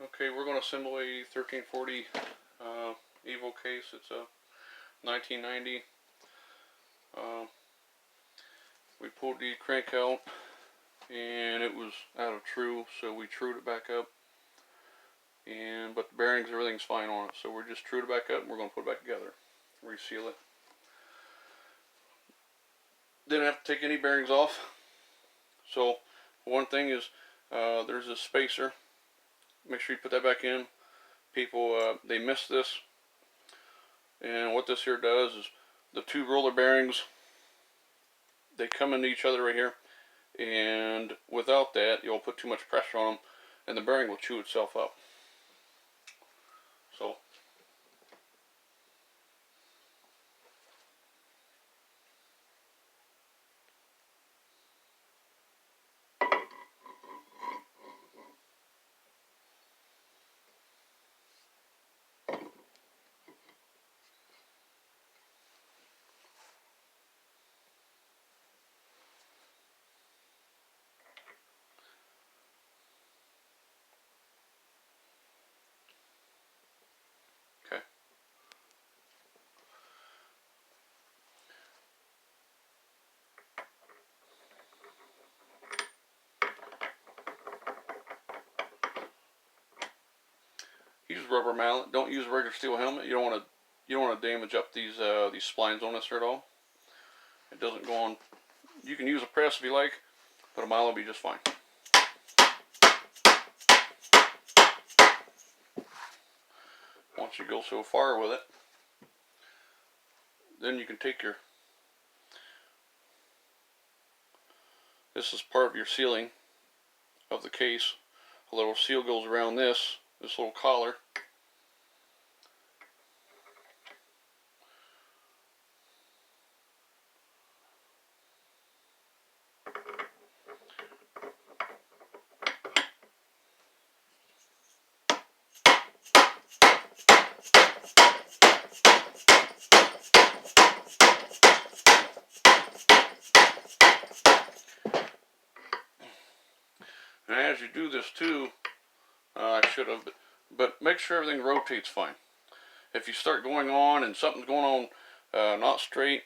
Okay, we're going to assemble a 1340 Evo case. It's a 1990. We pulled the crank out and it was out of true, so we trued it back up. But the bearings, everything's fine on it, so we're just trued it back up and we're going to put it back together, reseal it. Didn't have to take any bearings off. So one thing is there's a spacer. Make sure you put that back in. People they miss this, and what this here does is the two roller bearings, they come into each other right here, and without that you'll put too much pressure on them and the bearing will chew itself up. So okay. Use rubber mallet. Don't use a regular steel helmet. You don't want to damage up these splines on this here at all. It doesn't go on. You can use a press if you like, but a mallet will be just fine. Once you go so far with it, then you can take your, this is part of your sealing of the case. A little seal goes around this little collar. And as you do this too, I should have, but make sure everything rotates fine. If you start going on and something's going on not straight,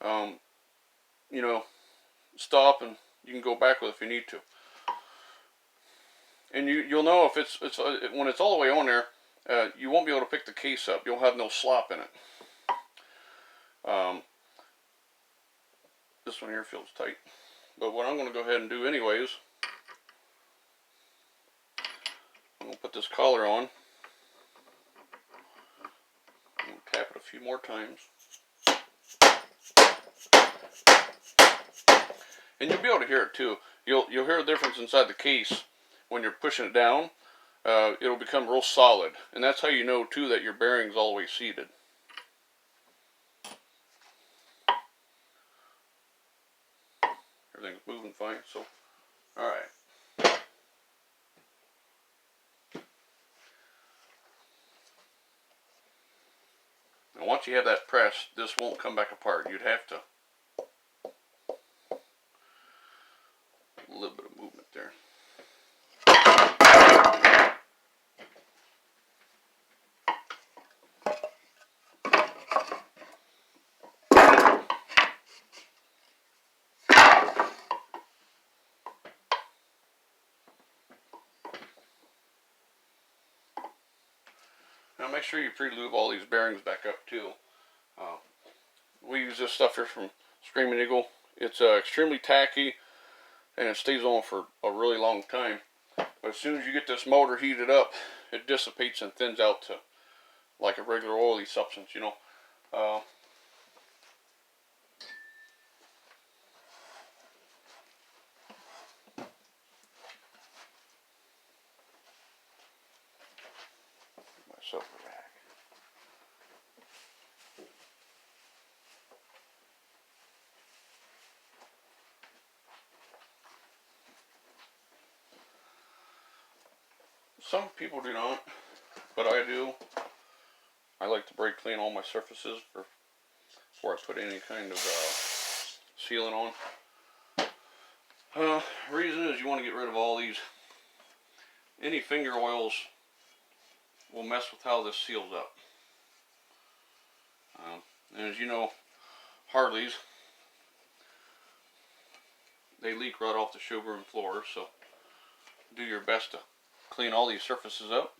you know, stop and you can go back with it if you need to. And you'll know if it's when it's all the way on there, you won't be able to pick the case up. You'll have no slop in it. This one here feels tight, but what I'm going to go ahead and do anyways, I'm going to put this collar on. I'm going to tap it a few more times. And you'll be able to hear it too. You'll hear a difference inside the case when you're pushing it down. It'll become real solid, and that's how you know too that your bearing's all the way seated. Everything's moving fine, so alright. Now once you have that pressed, this won't come back apart. You'd have to, a little bit of movement there. Now make sure you pre-lube all these bearings back up too. We use this stuff here from Screaming Eagle. It's extremely tacky and it stays on for a really long time. But as soon as you get this motor heated up, it dissipates and thins out to like a regular oily substance, you know. Myself a rag. Some people do not, but I do. I like to brake clean all my surfaces before I put any kind of sealant on. Reason is you want to get rid of all these, any finger oils will mess with how this seals up. And as you know, Harleys, they leak right off the showroom floor, so do your best to clean all these surfaces up.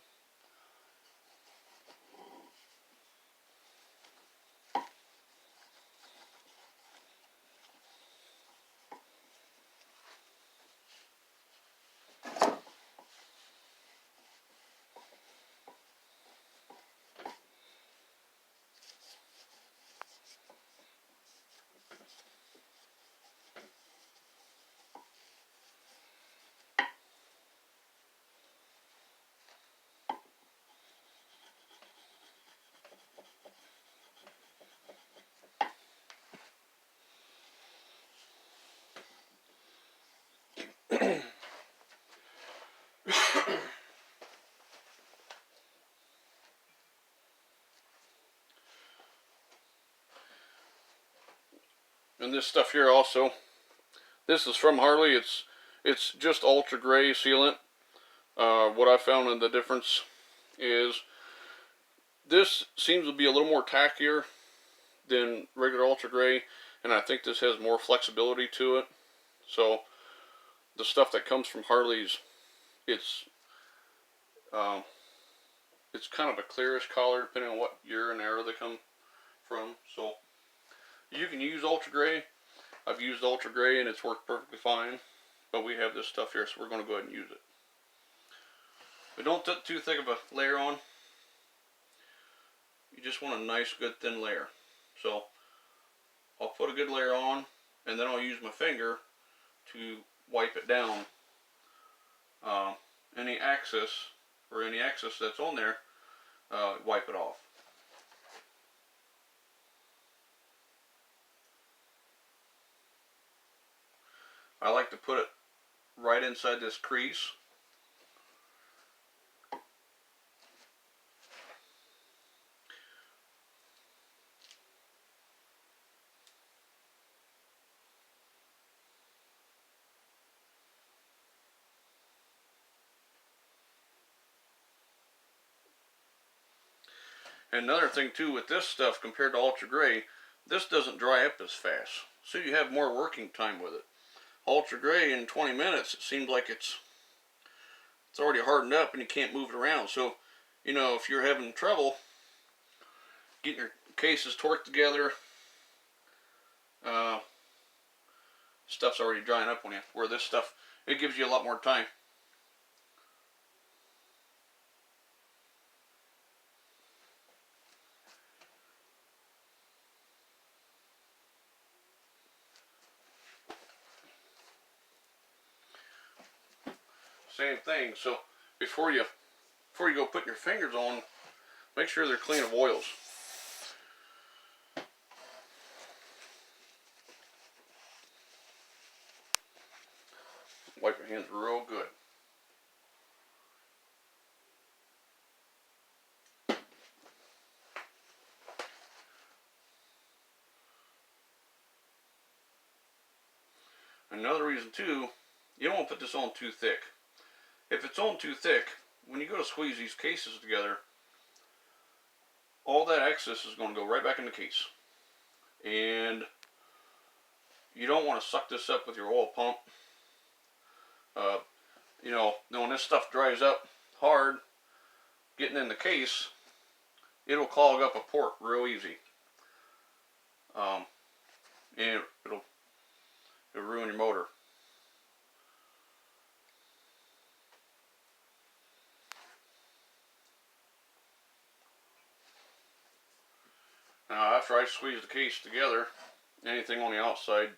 And this stuff here also, this is from Harley. It's just ultra gray sealant. What I found in the difference is this seems to be a little more tackier than regular ultra gray, and I think this has more flexibility to it. So the stuff that comes from Harley's, it's kind of a clearish color depending on what year and era they come from. So you can use ultra gray. I've used ultra gray and it's worked perfectly fine, but we have this stuff here, so we're going to go ahead and use it. We don't put too thick of a layer on. You just want a nice good thin layer. So I'll put a good layer on, and then I'll use my finger to wipe it down. Any excess that's on there, wipe it off. I like to put it right inside this crease. And another thing too with this stuff compared to ultra gray, this doesn't dry up as fast, so you have more working time with it. Ultra gray, in 20 minutes it seems like it's already hardened up and you can't move it around. So you know, if you're having trouble getting your cases torqued together, stuff's already drying up on you. Where this stuff, it gives you a lot more time. Same thing. So before you go putting your fingers on, make sure they're clean of oils. Wipe your hands real good. Another reason too, you don't want to put this on too thick. If it's on too thick, when you go to squeeze these cases together, all that excess is going to go right back in the case. And you don't want to suck this up with your oil pump. You know, when this stuff dries up hard, getting in the case, it'll clog up a port real easy. And it'll ruin your motor. Now after I squeeze the case together, anything on the outside,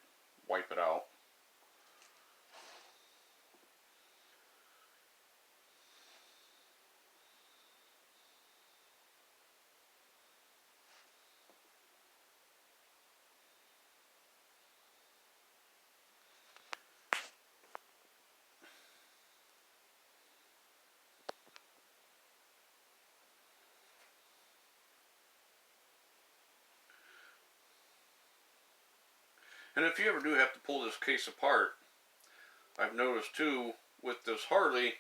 wipe it out. And if you ever do have to pull this case apart, I've noticed too with this Harley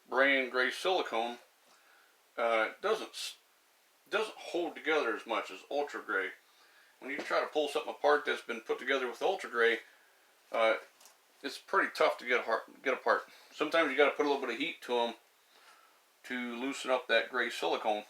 brand gray silicone, It doesn't hold together as much as ultra gray. When you try to pull something apart that's been put together with ultra gray, uh, it's pretty tough to get apart. Sometimes you got to put a little bit of heat to them to loosen up that gray silicone.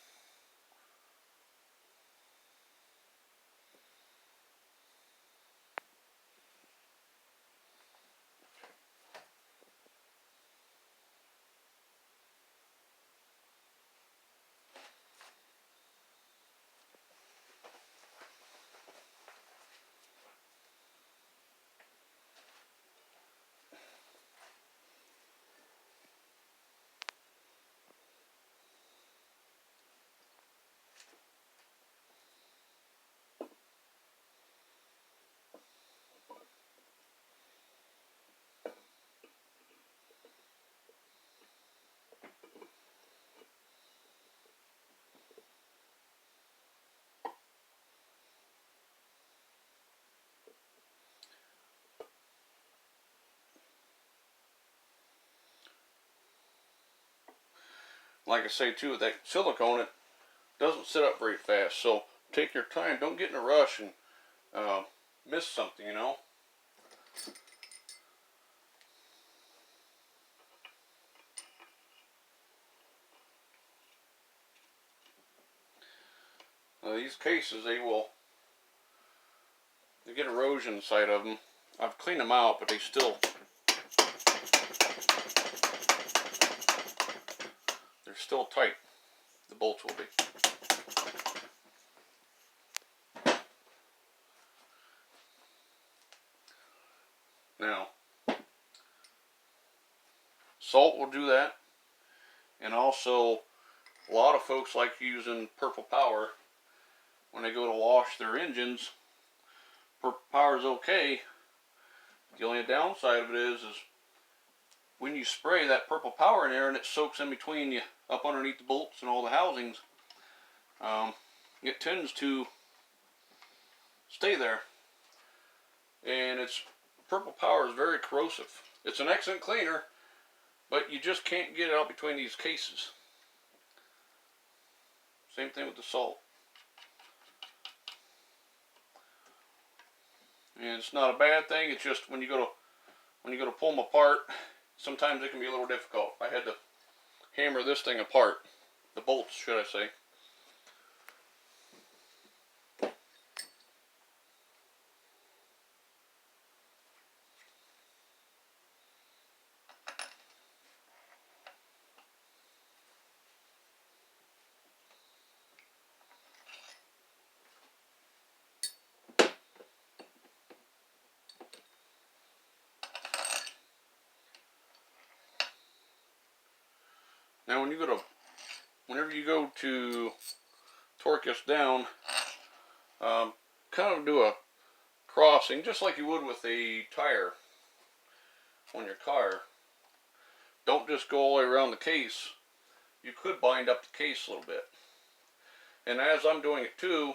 Like I say too, with that silicone, it doesn't sit up very fast. So take your time. Don't get in a rush and miss something, you know. These cases, they get erosion inside of them. I've cleaned them out, but they're still tight. The bolts will be. Now, salt will do that, and also a lot of folks like using Purple Power when they go to wash their engines. Purple Power is okay. The only downside of it is when you spray that Purple Power in there and it soaks in between you, up underneath the bolts and all the housings, it tends to stay there. And Purple Power is very corrosive. It's an excellent cleaner, but you just can't get it out between these cases. Same thing with the salt. And it's not a bad thing. It's just when you go to pull them apart, sometimes it can be a little difficult. I had to hammer this thing apart, the bolts, should I say. Now whenever you go to torque this down, kind of do a crossing, just like you would with a tire on your car. Don't just go all the way around the case. You could bind up the case a little bit. And as I'm doing it too,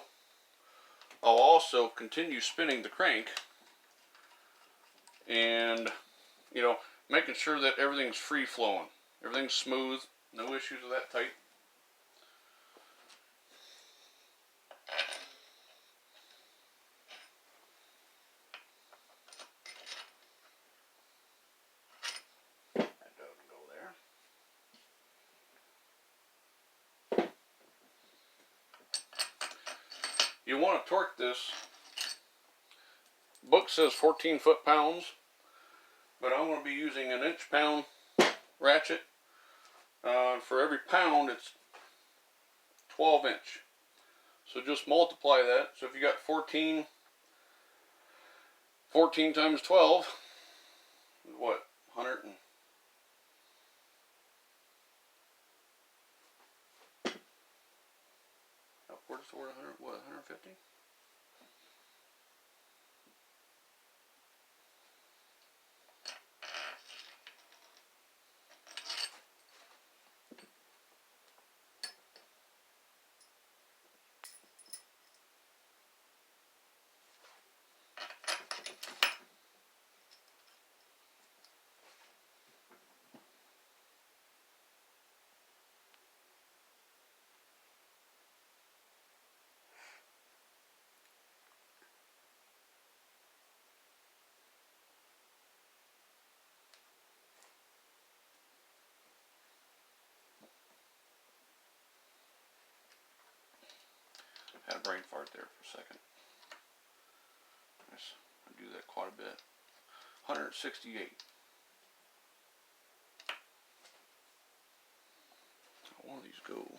I'll also continue spinning the crank and, making sure that everything's free flowing. Everything's smooth. No issues with that tight. That doesn't go there. You want to torque this. Book says 14 foot-pounds, but I'm going to be using an inch-pound ratchet. For every pound, it's 12 inch. So just multiply that. So if you got 14 times 12, what, 100 and... upwards toward 100, what, 150? Had a brain fart there for a second. Yes, I do that quite a bit. 168. One of these go.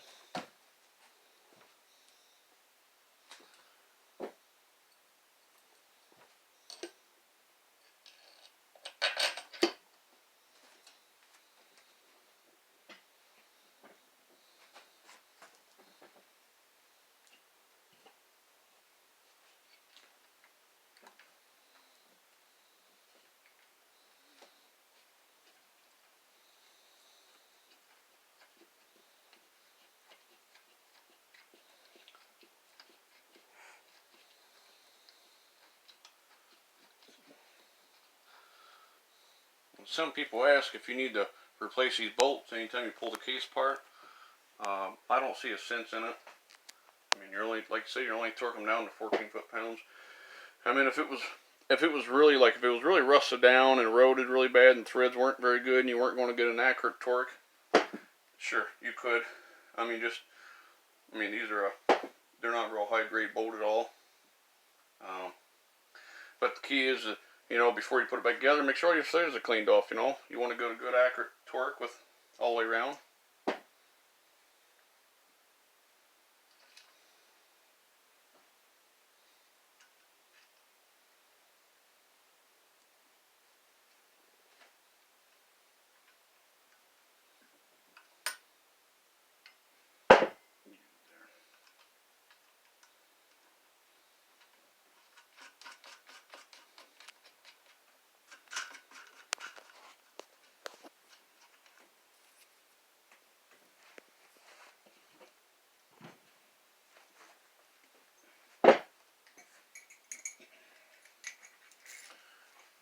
Some people ask if you need to replace these bolts anytime you pull the case apart. I don't see a sense in it. I mean, you're only, like I say, you're only torquing them down to 14 foot-pounds. I mean, if it was really rusted down and eroded really bad and threads weren't very good and you weren't going to get an accurate torque, sure, you could. I mean, these are they're not real high grade bolt at all. But the key is that, before you put it back together, make sure all your threads are cleaned off. You want to go to good accurate torque with all the way around.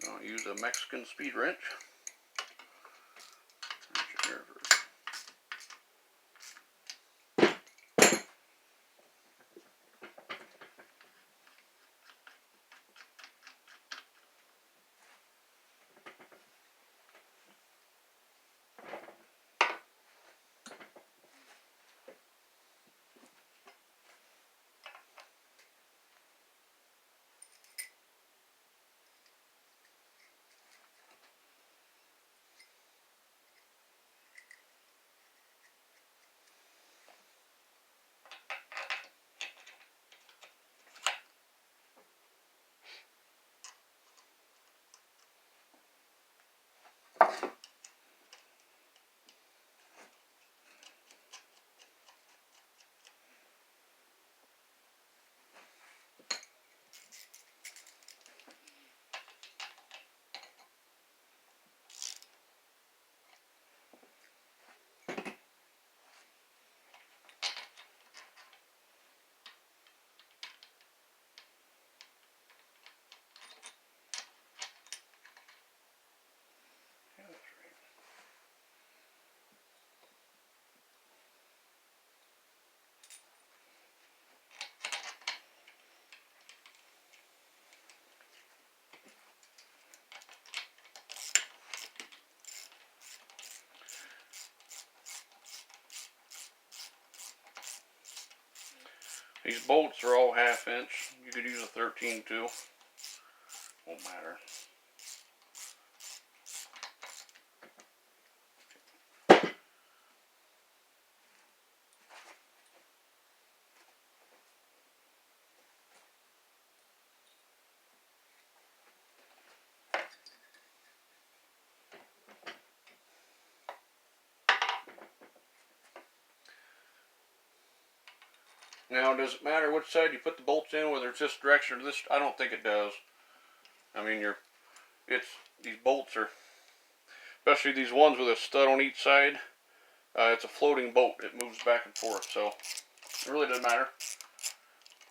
I'll use a Mexican speed wrench. These bolts are all 1/2 inch. You could use a 13 too. Won't matter. Now, does it matter which side you put the bolts in, whether it's this direction or this? I don't think it does. I mean, these bolts are, especially these ones with a stud on each side, it's a floating bolt. It moves back and forth, so it really doesn't matter.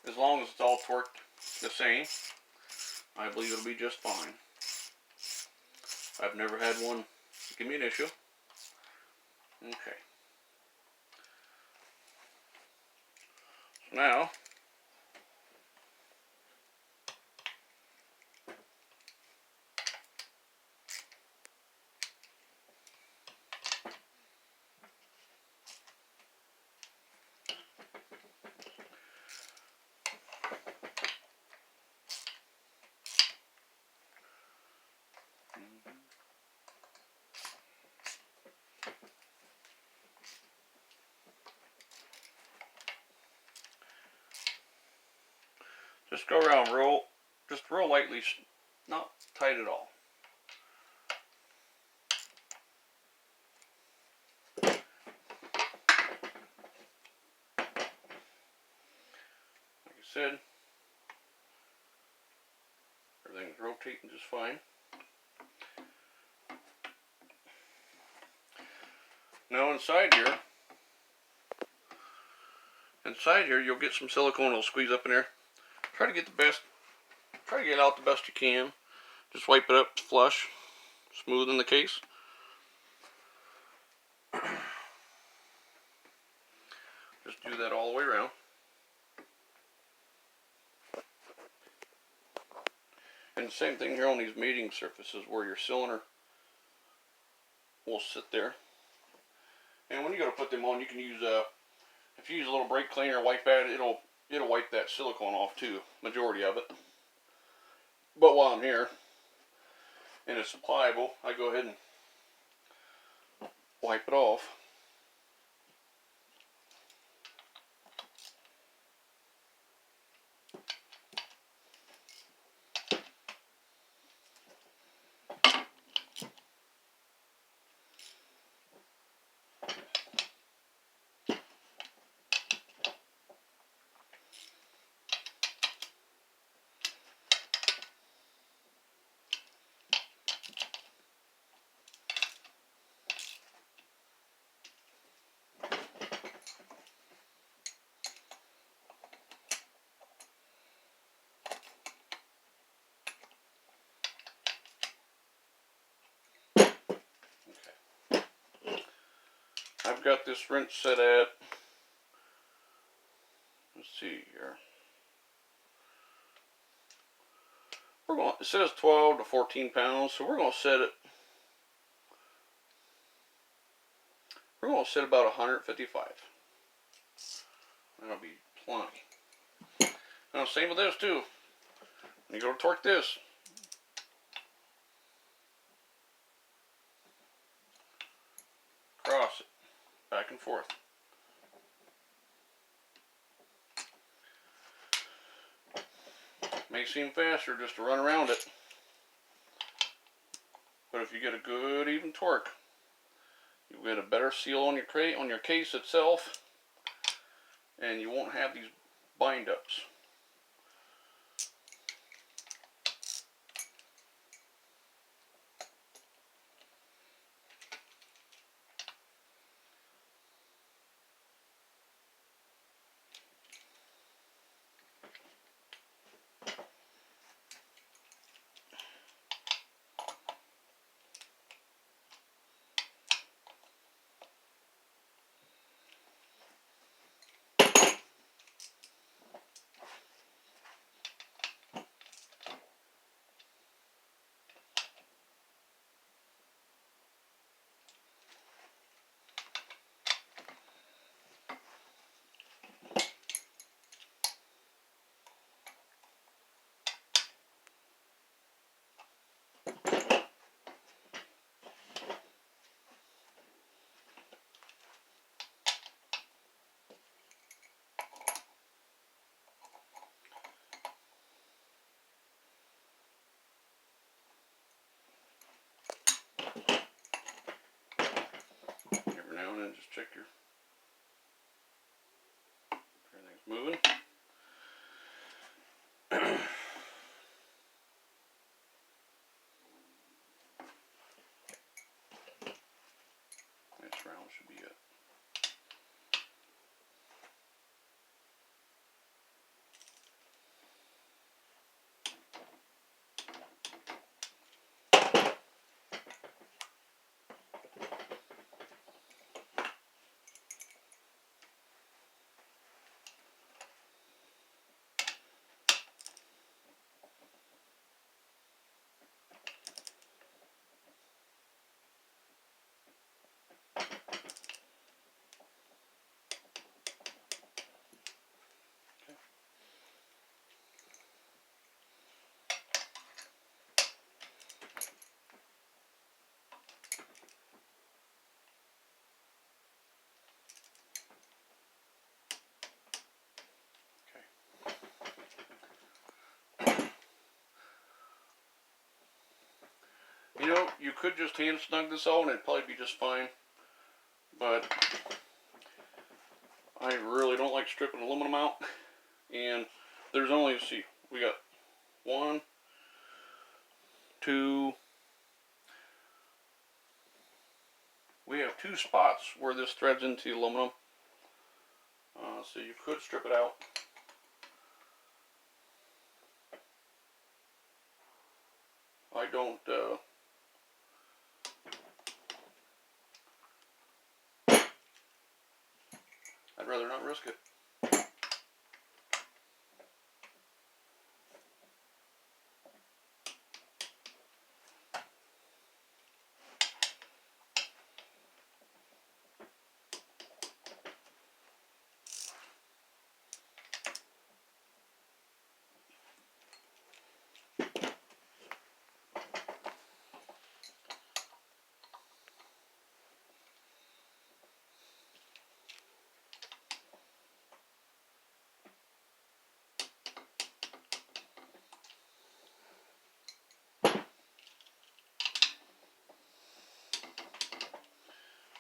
As long as it's all torqued the same, I believe it'll be just fine. I've never had one give me an issue. Okay. So now, just go around just real lightly, not tight at all. Like I said, everything's rotating just fine. Now inside here you'll get some silicone that'll squeeze up in there. Try to get it out the best you can. Just wipe it up flush, smooth in the case. Just do that all the way around. And the same thing here on these mating surfaces where your cylinder will sit there. And when you go to put them on, you can use if you use a little brake cleaner or wipe at it, it'll wipe that silicone off too, majority of it. But while I'm here and it's pliable, I go ahead and wipe it off. I've got this wrench set at, let's see here. It says 12 to 14 pounds, so we're going to set about 155. That'll be plenty. Now same with this too. When you go to torque this, cross it, back and forth. May seem faster just to run around it, but if you get a good even torque, you'll get a better seal on your case itself, and you won't have these bind ups. Every now and then just check everything's moving. Next round should be it. you could just hand snug this all and it'd probably be just fine. But I really don't like stripping aluminum out. And there's only, let's see, we got 1, 2, we have 2 spots where this threads into aluminum. So you could strip it out. I don't, I'd rather not risk it.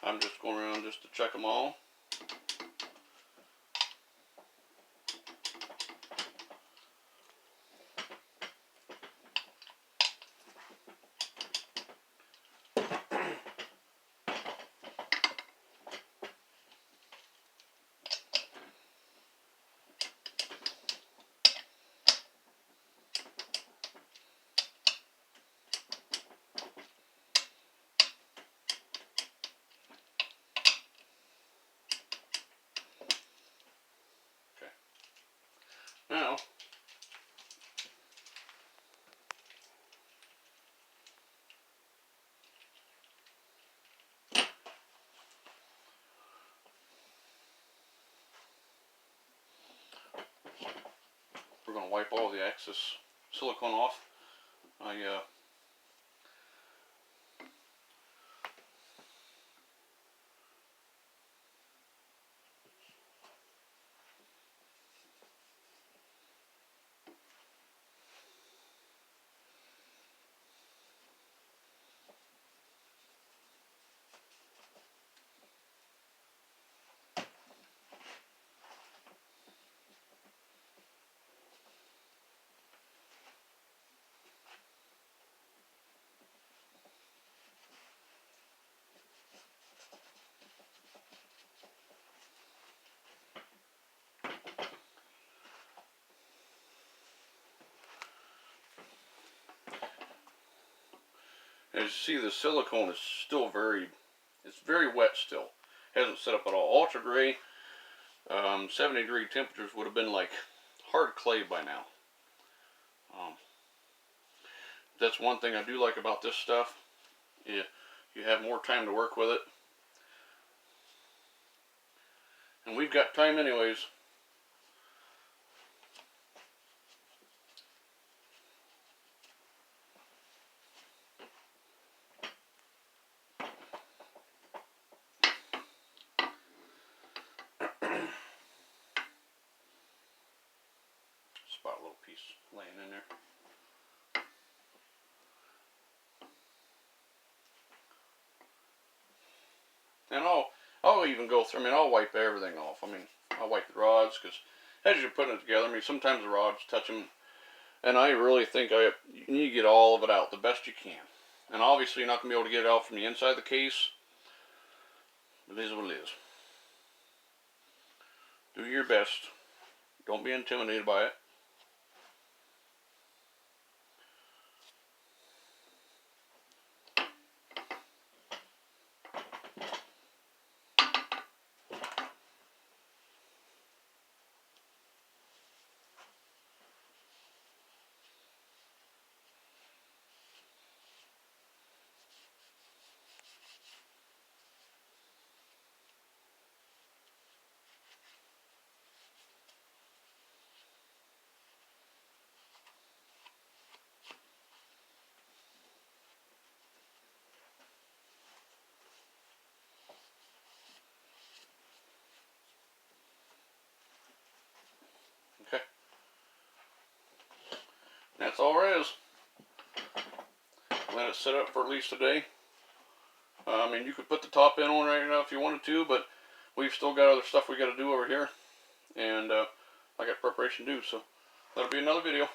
I'm just going around just to check them all. Now, we're going to wipe all the excess silicone off. As you see, the silicone is still it's very wet still. Hasn't set up at all. Ultra gray, 70-degree temperatures would have been like hard clay by now. That's one thing I do like about this stuff. You have more time to work with it. And we've got time anyways. Spot a little piece laying in there. And I'll even go through, I'll wipe everything off. I'll wipe the rods, because as you're putting it together, sometimes the rods touch them. And I really think you need to get all of it out the best you can. And obviously you're not going to be able to get it out from the inside of the case. But it is what it is. Do your best. Don't be intimidated by it. it set up for at least a day. I mean, you could put the top end on right now if you wanted to, but we've still got other stuff we got to do over here, and I got preparation to do, so that'll be another video.